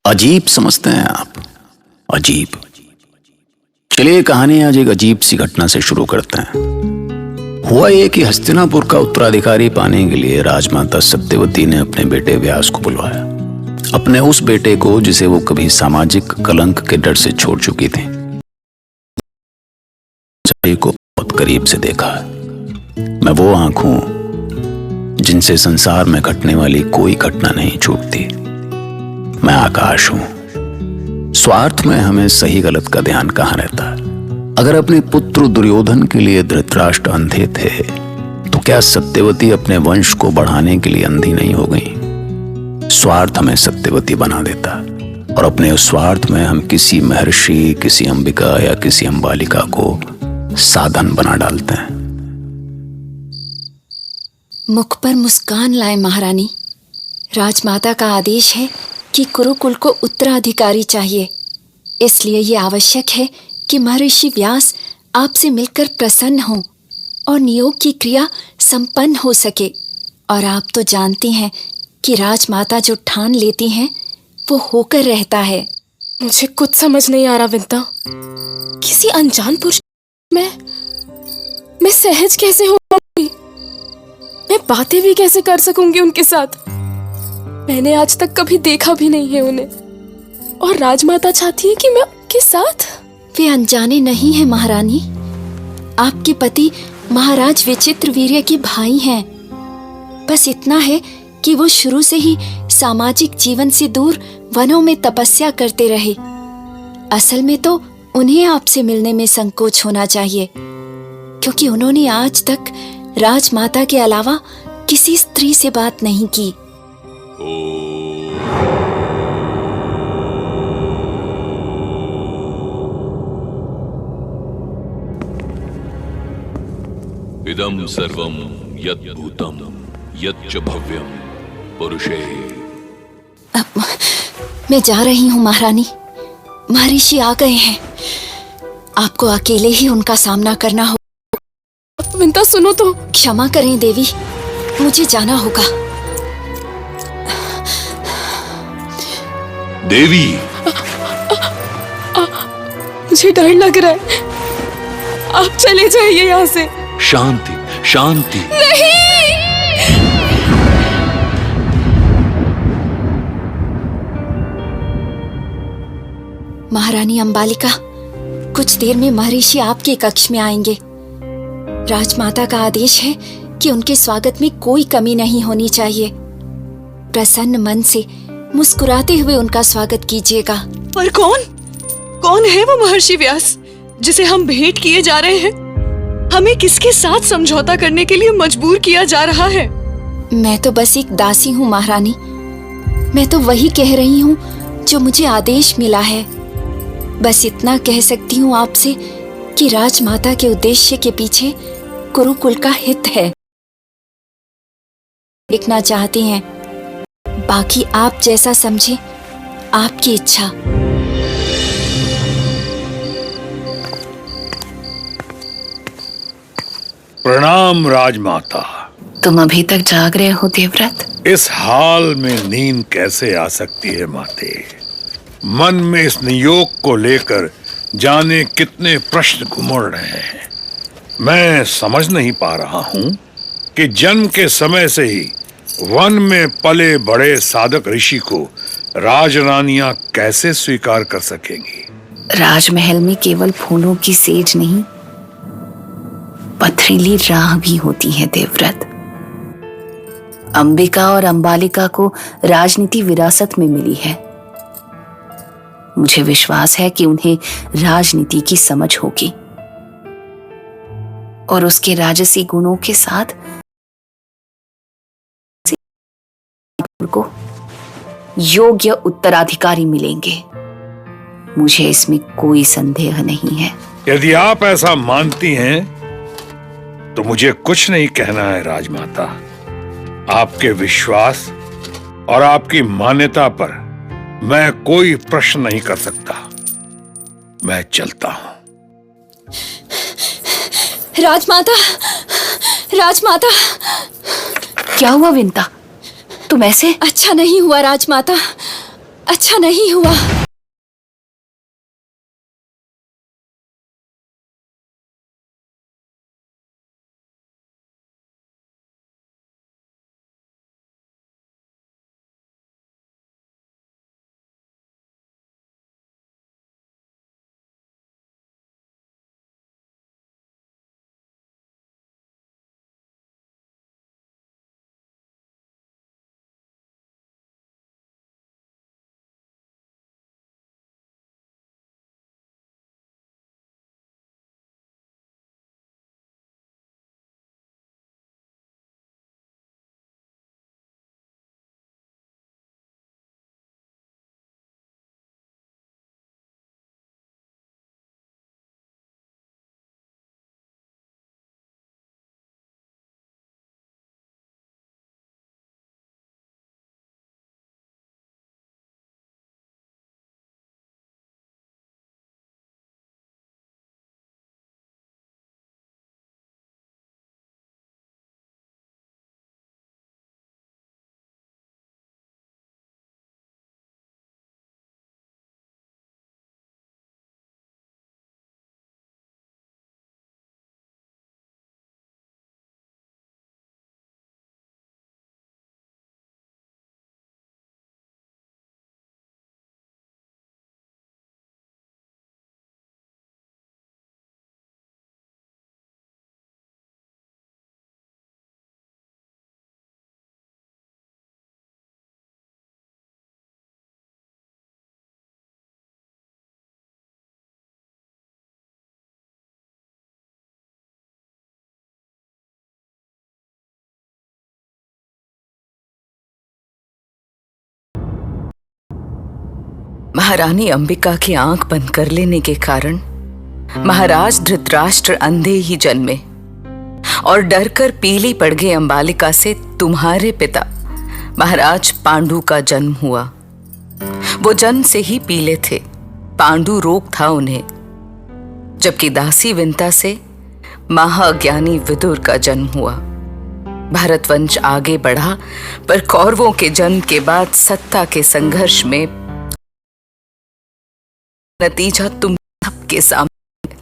अजीब समझते हैं आप? अजीब। चलिए कहानी आज एक अजीब सी घटना से शुरू करते हैं। हुआ ये कि हस्तिनापुर का उत्तराधिकारी पाने के लिए राजमाता सत्यवती ने अपने बेटे व्यास को बुलवाया। अपने उस बेटे को जिसे वो कभी सामाजिक कलंक के डर से छोड़ चुकी थी। को बहुत करीब से देखा है। मैं वो आंख हूं जिनसे संसार में घटने वाली कोई घटना नहीं छूटती। मैं आकाश हूं। स्वार्थ में हमें सही गलत का ध्यान कहां रहता है। अगर अपने पुत्र दुर्योधन के लिए धृतराष्ट्र अंधे थे तो क्या सत्यवती अपने वंश को बढ़ाने के लिए अंधी नहीं हो गई? स्वार्थ हमें सत्यवती बना देता है और अपने उस स्वार्थ में हम किसी महर्षि, किसी अंबिका या किसी अंबालिका को साधन बना डालते हैं। मुख पर मुस्कान लाए महारानी। राजमाता का आदेश है कि कुरुकुल को उत्तराधिकारी चाहिए, इसलिए ये आवश्यक है कि महर्षि व्यास आपसे मिलकर प्रसन्न हों और नियोग की क्रिया संपन्न हो सके। और आप तो जानती हैं कि राजमाता जो ठान लेती हैं वो होकर रहता है। मुझे कुछ समझ नहीं आ रहा विंता। किसी अनजान पुरुष मैं सहज कैसे हो पाऊंगी? मैं बातें भी कैसे कर सकूंगी उनके साथ? मैंने आज तक कभी देखा भी नहीं है उन्हें, और राजमाता चाहती है कि मैं उनके साथ। वे अनजाने नहीं हैं महारानी। आपके पति महाराज विचित्रवीर्य के भाई हैं। बस इतना है कि वो शुरू से ही सामाजिक जीवन से दूर वनों में तपस्या करते रहे। असल में तो उन्हें आपसे मिलने में संकोच होना चाहिए, क्योंकि उन्होंने आज तक राजमाता के अलावा किसी स्त्री से बात नहीं की। इदं सर्वं यत् भूतं यत् च भव्यं पुरुषे। अब मैं जा रही हूँ महारानी। महर्षि आ गए हैं। आपको अकेले ही उनका सामना करना हो। विंता सुनो तो। क्षमा करें देवी, मुझे जाना होगा। देवी, मुझे डर लग रहा है। आप चले जाइए यहाँ से। शांति शांति। नहीं। महारानी अंबालिका, कुछ देर में महर्षि आपके कक्ष में आएंगे। राजमाता का आदेश है कि उनके स्वागत में कोई कमी नहीं होनी चाहिए। प्रसन्न मन से मुस्कुराते हुए उनका स्वागत कीजिएगा। पर कौन है वो महर्षि व्यास जिसे हम भेंट किए जा रहे हैं? हमें किसके साथ समझौता करने के लिए मजबूर किया जा रहा है? मैं तो बस एक दासी हूँ महारानी। मैं तो वही कह रही हूँ जो मुझे आदेश मिला है। बस इतना कह सकती हूँ आपसे कि राजमाता के उद्देश्य के पीछे कुरुकुल का हित है। देखना चाहती हैं, बाकी आप जैसा समझे, आपकी इच्छा। प्रणाम राजमाता। तुम अभी तक जाग रहे हो देवव्रत? इस हाल में नींद कैसे आ सकती है माते? मन में इस नियोग को लेकर जाने कितने प्रश्न घुमड़ रहे हैं। मैं समझ नहीं पा रहा हूँ कि जन्म के समय से ही वन में पले बड़े साधक ऋषि को राजरानियां कैसे स्वीकार कर सकेंगी? राजमहल में केवल फूलों की सेज नहीं, पथरीली राह भी होती है देवव्रत। अंबिका और अंबालिका को राजनीति विरासत में मिली है। मुझे विश्वास है कि उन्हें राजनीति की समझ होगी और उसके राजसी गुणों के साथ को योग्य उत्तराधिकारी मिलेंगे। मुझे इसमें कोई संदेह नहीं है। यदि आप ऐसा मानती हैं तो मुझे कुछ नहीं कहना है राजमाता। आपके विश्वास और आपकी मान्यता पर मैं कोई प्रश्न नहीं कर सकता। मैं चलता हूं। राजमाता। क्या हुआ विंता? तुम ऐसे? अच्छा नहीं हुआ राजमाता। अच्छा नहीं हुआ। महारानी अंबिका की आंख बंद कर लेने के कारण महाराज धृतराष्ट्र अंधे ही जन्मे और डरकर पीली पड़ गई अंबालिका से तुम्हारे पिता महाराज पांडु का जन्म हुआ। वो जन्म से ही पीले थे, पांडु रोग था उन्हें। जबकि दासी विंता से महाज्ञानी विदुर का जन्म हुआ। भारतवंश आगे बढ़ा, पर कौरवों के जन्म के बाद सत्ता के संघर्ष में नतीजा तुम सबके सामने।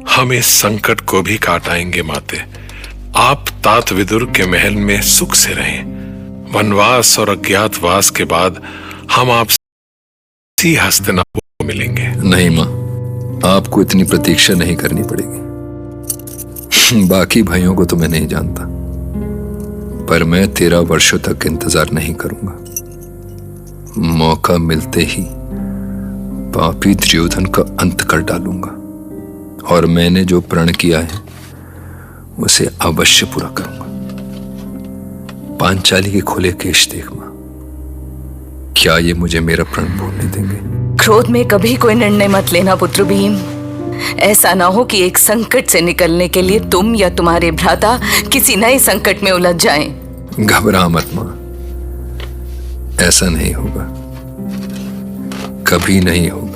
हम इस संकट को भी काट आएंगे माते। आप तात विदुर के महल में सुख से रहें। वनवास और अज्ञातवास के बाद हम आपसे हस्तिनापुर को मिलेंगे। नहीं माँ, आपको इतनी प्रतीक्षा नहीं करनी पड़ेगी। बाकी भाइयों को तो मैं नहीं जानता, पर मैं 13 वर्षों तक इंतजार नहीं करूंगा। मौका मिलते ही पापी दुर्योधन का अंत कर डालूंगा, और मैंने जो प्रण किया है उसे अवश्य पूरा करूंगा। पांचाली के खुले केश देख मां, क्या ये मुझे मेरा प्रण भूलने देंगे? क्रोध में कभी कोई निर्णय मत लेना पुत्र भीम। ऐसा ना हो कि एक संकट से निकलने के लिए तुम या तुम्हारे भ्राता किसी नए संकट में उलझ जाएं। घबरा मत मां, ऐसा नहीं होगा, कभी नहीं होगा।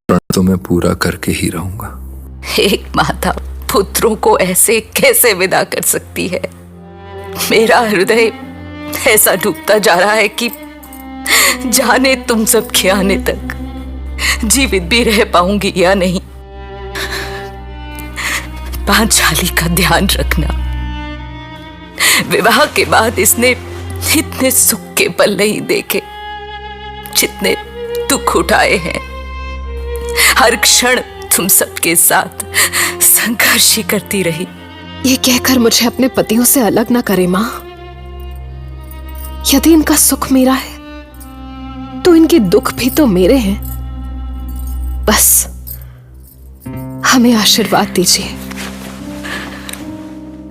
प्रण तो मैं पूरा करके ही रहूंगा। एक माता पुत्रों को ऐसे कैसे विदा कर सकती है? मेरा हृदय ऐसा डूबता जा रहा है कि जाने तुम सब के आने तक जीवित भी रह पाऊंगी या नहीं। पांचाली का ध्यान रखना। विवाह के बाद इसने इतने सुख के पल नहीं देखे जितने दुख उठाए हैं। हर क्षण तुम सबके साथ संघर्ष ही करती रही। ये कहकर मुझे अपने पतियों से अलग ना करे माँ। यदि इनका सुख मेरा है तो इनके दुख भी तो मेरे हैं। बस हमें आशीर्वाद दीजिए।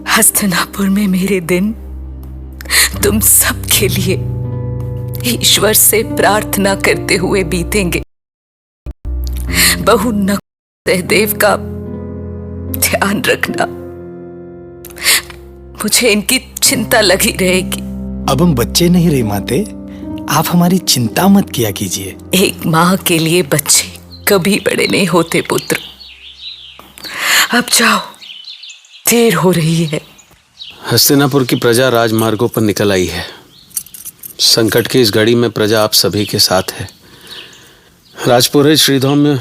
हस्तिनापुर में मेरे दिन तुम सबके लिए ईश्वर से प्रार्थना करते हुए बीतेंगे। बहु नकुल सहदेव का ध्यान रखना। मुझे इनकी चिंता लगी रहेगी। अब हम बच्चे नहीं रहे माते, आप हमारी चिंता मत किया कीजिए। एक माँ के लिए बच्चे कभी बड़े नहीं होते पुत्र। अब जाओ, देर हो रही है। हस्तिनापुर की प्रजा राजमार्गों पर निकल आई है। संकट की इस घड़ी में प्रजा आप सभी के साथ है। राजपुरोहित श्रीधौम में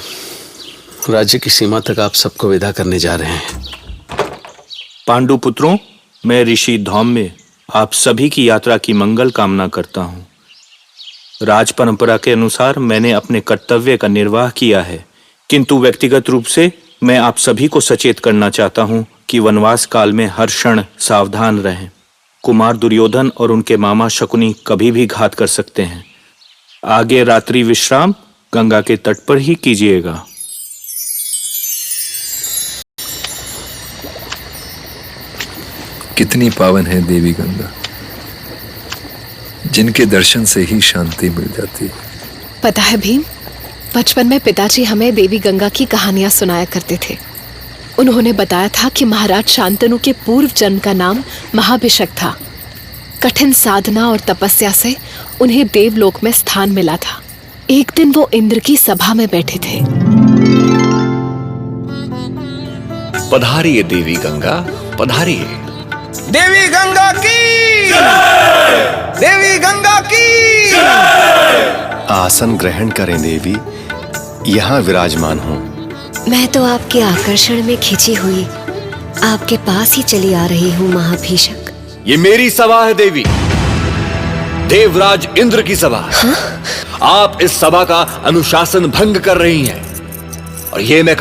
राज्य की सीमा तक आप सबको विदा करने जा रहे हैं। पांडु पुत्रों, मैं ऋषि धौम्य आप सभी की यात्रा की मंगल कामना करता हूँ। राज परंपरा के अनुसार मैंने अपने कर्तव्य का निर्वाह किया है, किंतु व्यक्तिगत रूप से मैं आप सभी को सचेत करना चाहता हूँ कि वनवास काल में हर क्षण सावधान रहें। कुमार दुर्योधन और उनके मामा शकुनी कभी भी घात कर सकते हैं। आगे रात्रि विश्राम गंगा के तट पर ही कीजिएगा। कितनी पावन है देवी गंगा, जिनके दर्शन से ही शांति मिल जाती है। पता है भीम, बचपन में पिताजी हमें देवी गंगा की कहानियां सुनाया करते थे। उन्होंने बताया था कि महाराज शांतनु के पूर्व जन्म का नाम महाभिषक था। कठिन साधना और तपस्या से उन्हें देवलोक में स्थान मिला था। एक दिन वो इंद्र की सभा में बैठे थे। पधारिए देवी गंगा, पधारिए। देवी गंगा की देवी गंगा की आसन ग्रहण करें देवी, यहाँ विराजमान हूँ। मैं तो आपके आकर्षण में खिंची हुई आपके पास ही चली आ रही हूँ महाभिषक। ये मेरी सभा है देवी, देवराज इंद्र की सभा। हाँ? आप इस सभा का अनुशासन भंग कर रही हैं और ये मैं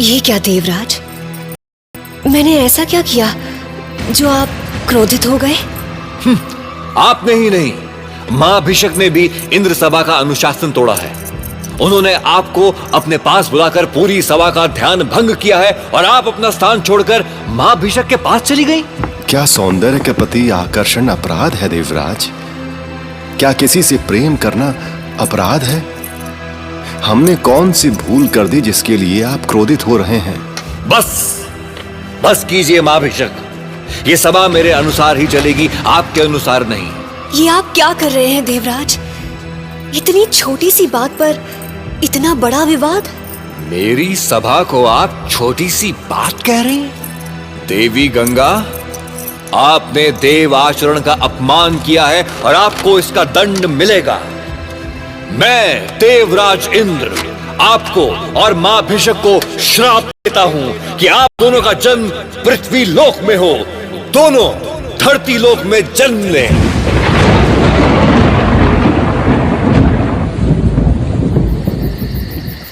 ये क्या देवराज, मैंने ऐसा क्या किया जो आप क्रोधित हो गए? आपने ही नहीं, महाभिषक ने भी इंद्र सभा का अनुशासन तोड़ा है। उन्होंने आपको अपने पास बुलाकर पूरी सभा का ध्यान भंग किया है और आप अपना स्थान छोड़कर महाभिषक के पास चली गई। क्या सौंदर्य के प्रति आकर्षण अपराध है देवराज? क्या किसी से प्रेम करना अपराध है? हमने कौन सी भूल कर दी जिसके लिए आप क्रोधित हो रहे हैं? बस कीजिए महाभिषक, ये सभा मेरे अनुसार ही चलेगी, आपके अनुसार नहीं। ये आप क्या कर रहे हैं देवराज? इतनी छोटी सी बात पर इतना बड़ा विवाद? मेरी सभा को आप छोटी सी बात कह रहे हैं? देवी गंगा, आपने देव आचरण का अपमान किया है और आपको इसका दंड मिलेगा। मैं देवराज इंद्र आपको और महाभिषक को श्राप देता हूं कि आप दोनों का जन्म पृथ्वी लोक में हो, दोनों धरती लोक में जन्म लें।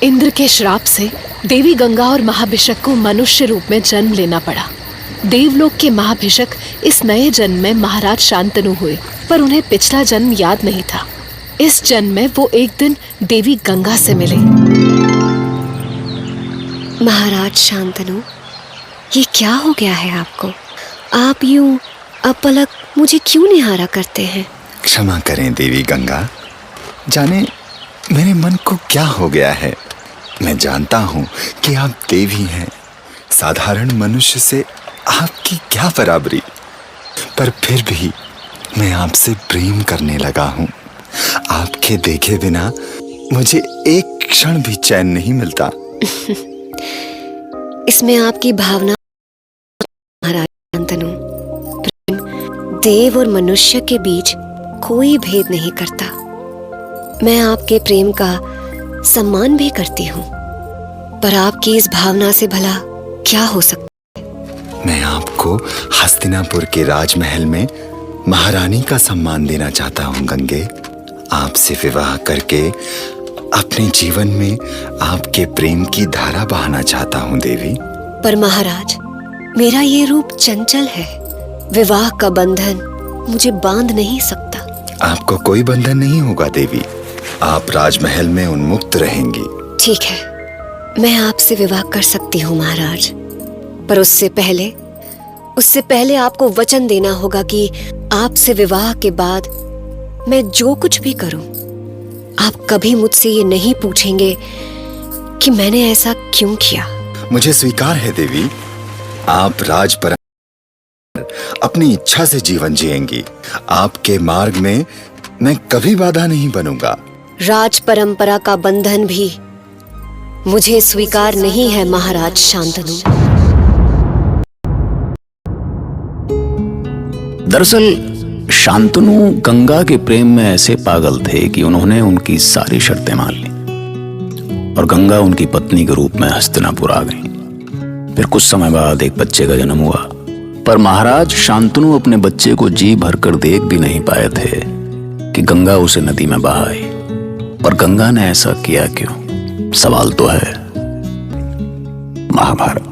इंद्र के श्राप से देवी गंगा और महाभिषक को मनुष्य रूप में जन्म लेना पड़ा। देवलोक के महाभिषक इस नए जन्म में महाराज शांतनु हुए, पर उन्हें पिछला जन्म याद नहीं था। इस जन्म में वो एक दिन देवी गंगा से मिले। महाराज शांतनु, ये क्या हो गया है आपको? आप यूं अपलक मुझे क्यों निहारा करते हैं? क्षमा करें देवी गंगा, जाने मेरे मन को क्या हो गया है। मैं जानता हूँ कि आप देवी हैं, साधारण मनुष्य से आपकी क्या बराबरी, पर फिर भी मैं आपसे प्रेम करने लगा हूँ। आपके देखे बिना मुझे एक क्षण भी चैन नहीं मिलता। इसमें आपकी भावना महाराज शांतनु, प्रेम देव और मनुष्य के बीच कोई भेद नहीं करता। मैं आपके प्रेम का सम्मान भी करती हूँ, पर आपकी इस भावना से भला क्या हो सकता है? मैं आपको हस्तिनापुर के राजमहल में महारानी का सम्मान देना चाहता हूँ गंगे। आपसे विवाह करके अपने जीवन में आपके प्रेम की धारा बहाना चाहता हूँ देवी। पर महाराज, मेरा ये रूप चंचल है, विवाह का बंधन मुझे बांध नहीं सकता। आपको कोई बंधन नहीं होगा देवी, आप राजमहल में उन्मुक्त रहेंगी। ठीक है, मैं आपसे विवाह कर सकती हूँ महाराज, पर उससे पहले आपको वचन देना होगा कि आपसे विवाह के बाद मैं जो कुछ भी करूं, आप कभी मुझसे ये नहीं पूछेंगे कि मैंने ऐसा क्यों किया। मुझे स्वीकार है देवी, आप राज पर अपनी इच्छा से जीवन जिएंगी। आपके मार्ग में मैं कभी बाधा नहीं बनूंगा। राज परंपरा का बंधन भी मुझे स्वीकार नहीं है महाराज शांतनु। दरअसल शांतनु गंगा के प्रेम में ऐसे पागल थे कि उन्होंने उनकी सारी शर्तें मान ली और गंगा उनकी पत्नी के रूप में हस्तिनापुर आ गई। फिर कुछ समय बाद एक बच्चे का जन्म हुआ, पर महाराज शांतनु अपने बच्चे को जी भरकर देख भी नहीं पाए थे कि गंगा उसे नदी में बहाई। पर गंगा ने ऐसा किया क्यों? सवाल तो है। महाभारत।